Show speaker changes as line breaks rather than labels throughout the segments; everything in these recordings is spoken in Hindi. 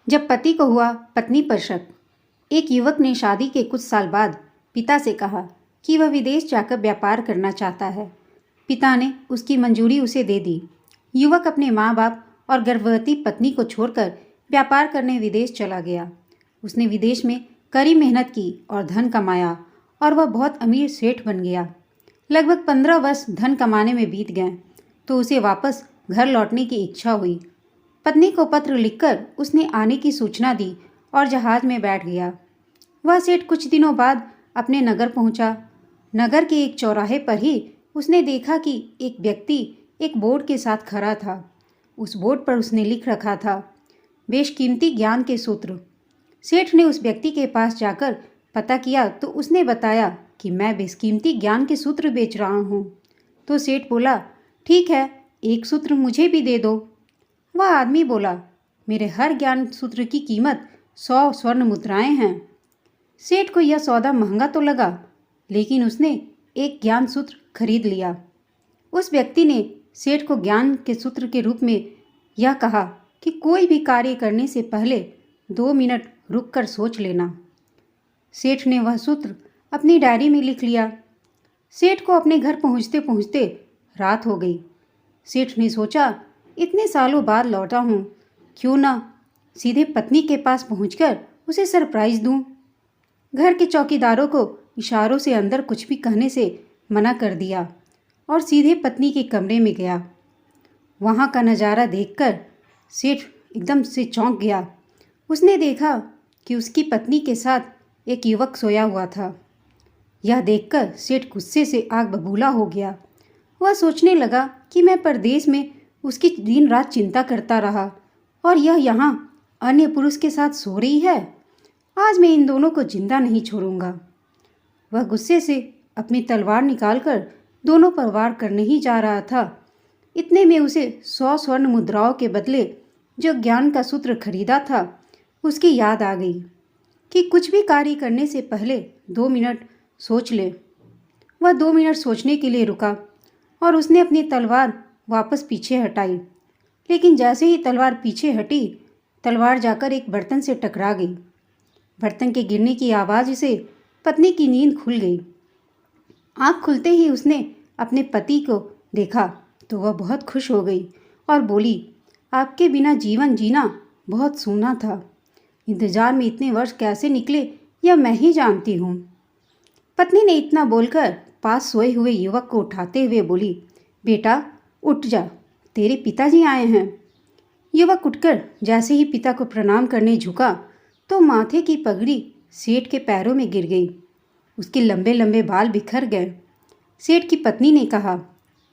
जब पति को हुआ पत्नी पर शक, एक युवक ने शादी के कुछ साल बाद पिता से कहा कि वह विदेश जाकर व्यापार करना चाहता है। पिता ने उसकी मंजूरी उसे दे दी। युवक अपने माँ बाप और गर्भवती पत्नी को छोड़कर व्यापार करने विदेश चला गया। उसने विदेश में कड़ी मेहनत की और धन कमाया और वह बहुत अमीर सेठ बन गया। लगभग 15 वर्ष धन कमाने में बीत गए तो उसे वापस घर लौटने की इच्छा हुई। पत्नी को पत्र लिखकर उसने आने की सूचना दी और जहाज में बैठ गया। वह सेठ कुछ दिनों बाद अपने नगर पहुंचा। नगर के एक चौराहे पर ही उसने देखा कि एक व्यक्ति एक बोर्ड के साथ खड़ा था। उस बोर्ड पर उसने लिख रखा था, बेशकीमती ज्ञान के सूत्र। सेठ ने उस व्यक्ति के पास जाकर पता किया तो उसने बताया कि मैं बेशकीमती ज्ञान के सूत्र बेच रहा हूँ। तो सेठ बोला, ठीक है, एक सूत्र मुझे भी दे दो। वह आदमी बोला, मेरे हर ज्ञान सूत्र की कीमत 100 स्वर्ण मुद्राएं हैं। सेठ को यह सौदा महंगा तो लगा, लेकिन उसने एक ज्ञान सूत्र खरीद लिया। उस व्यक्ति ने सेठ को ज्ञान के सूत्र के रूप में यह कहा कि कोई भी कार्य करने से पहले 2 मिनट रुककर सोच लेना। सेठ ने वह सूत्र अपनी डायरी में लिख लिया। सेठ को अपने घर पहुंचते पहुंचते रात हो गई। सेठ ने सोचा, इतने सालों बाद लौटा हूँ, क्यों ना सीधे पत्नी के पास पहुंचकर उसे सरप्राइज दूं। घर के चौकीदारों को इशारों से अंदर कुछ भी कहने से मना कर दिया और सीधे पत्नी के कमरे में गया। वहाँ का नज़ारा देखकर सेठ एकदम से चौंक गया। उसने देखा कि उसकी पत्नी के साथ एक युवक सोया हुआ था। यह देखकर सेठ गुस्से से आग बबूला हो गया। वह सोचने लगा कि मैं परदेश में उसकी दिन रात चिंता करता रहा और यह यहाँ अन्य पुरुष के साथ सो रही है। आज मैं इन दोनों को जिंदा नहीं छोड़ूंगा। वह गुस्से से अपनी तलवार निकालकर दोनों पर वार करने ही जा रहा था। इतने में उसे 100 स्वर्ण मुद्राओं के बदले जो ज्ञान का सूत्र खरीदा था उसकी याद आ गई कि कुछ भी कार्य करने से पहले 2 मिनट सोच ले। वह 2 मिनट सोचने के लिए रुका और उसने अपनी तलवार वापस पीछे हटाई। लेकिन जैसे ही तलवार पीछे हटी, तलवार जाकर एक बर्तन से टकरा गई। बर्तन के गिरने की आवाज़ से पत्नी की नींद खुल गई। आँख खुलते ही उसने अपने पति को देखा तो वह बहुत खुश हो गई और बोली, आपके बिना जीवन जीना बहुत सूना था। इंतजार में इतने वर्ष कैसे निकले यह मैं ही जानती हूँ। पत्नी ने इतना बोलकर पास सोए हुए युवक को उठाते हुए बोली, बेटा उठ जा, तेरे पिताजी आए हैं। युवक उठकर जैसे ही पिता को प्रणाम करने झुका तो माथे की पगड़ी सेठ के पैरों में गिर गई। उसके लंबे लंबे बाल बिखर गए। सेठ की पत्नी ने कहा,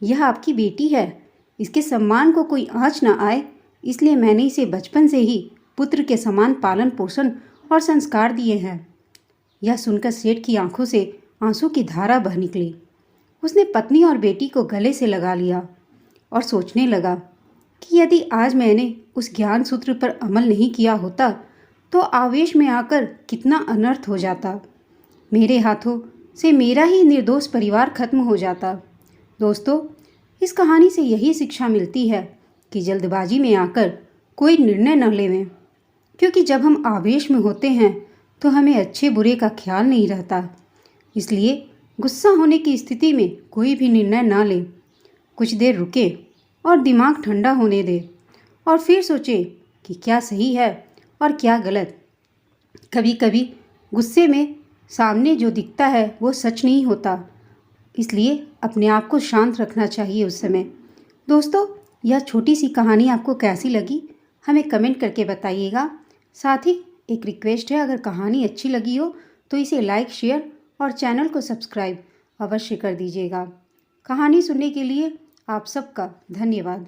यह आपकी बेटी है, इसके सम्मान को कोई आँच न आए, इसलिए मैंने इसे बचपन से ही पुत्र के समान पालन पोषण और संस्कार दिए हैं। यह सुनकर सेठ की आंखों से आंसू की धारा बह निकली। उसने पत्नी और बेटी को गले से लगा लिया और सोचने लगा कि यदि आज मैंने उस ज्ञान सूत्र पर अमल नहीं किया होता तो आवेश में आकर कितना अनर्थ हो जाता। मेरे हाथों से मेरा ही निर्दोष परिवार खत्म हो जाता। दोस्तों, इस कहानी से यही शिक्षा मिलती है कि जल्दबाजी में आकर कोई निर्णय न लेवें, क्योंकि जब हम आवेश में होते हैं तो हमें अच्छे बुरे का ख्याल नहीं रहता। इसलिए गुस्सा होने की स्थिति में कोई भी निर्णय ना लें। कुछ देर रुके और दिमाग ठंडा होने दें और फिर सोचें कि क्या सही है और क्या गलत। कभी कभी गुस्से में सामने जो दिखता है वो सच नहीं होता, इसलिए अपने आप को शांत रखना चाहिए उस समय। दोस्तों, यह छोटी सी कहानी आपको कैसी लगी हमें कमेंट करके बताइएगा। साथ ही एक रिक्वेस्ट है, अगर कहानी अच्छी लगी हो तो इसे लाइक, शेयर और चैनल को सब्सक्राइब अवश्य कर दीजिएगा। कहानी सुनने के लिए आप सबका धन्यवाद।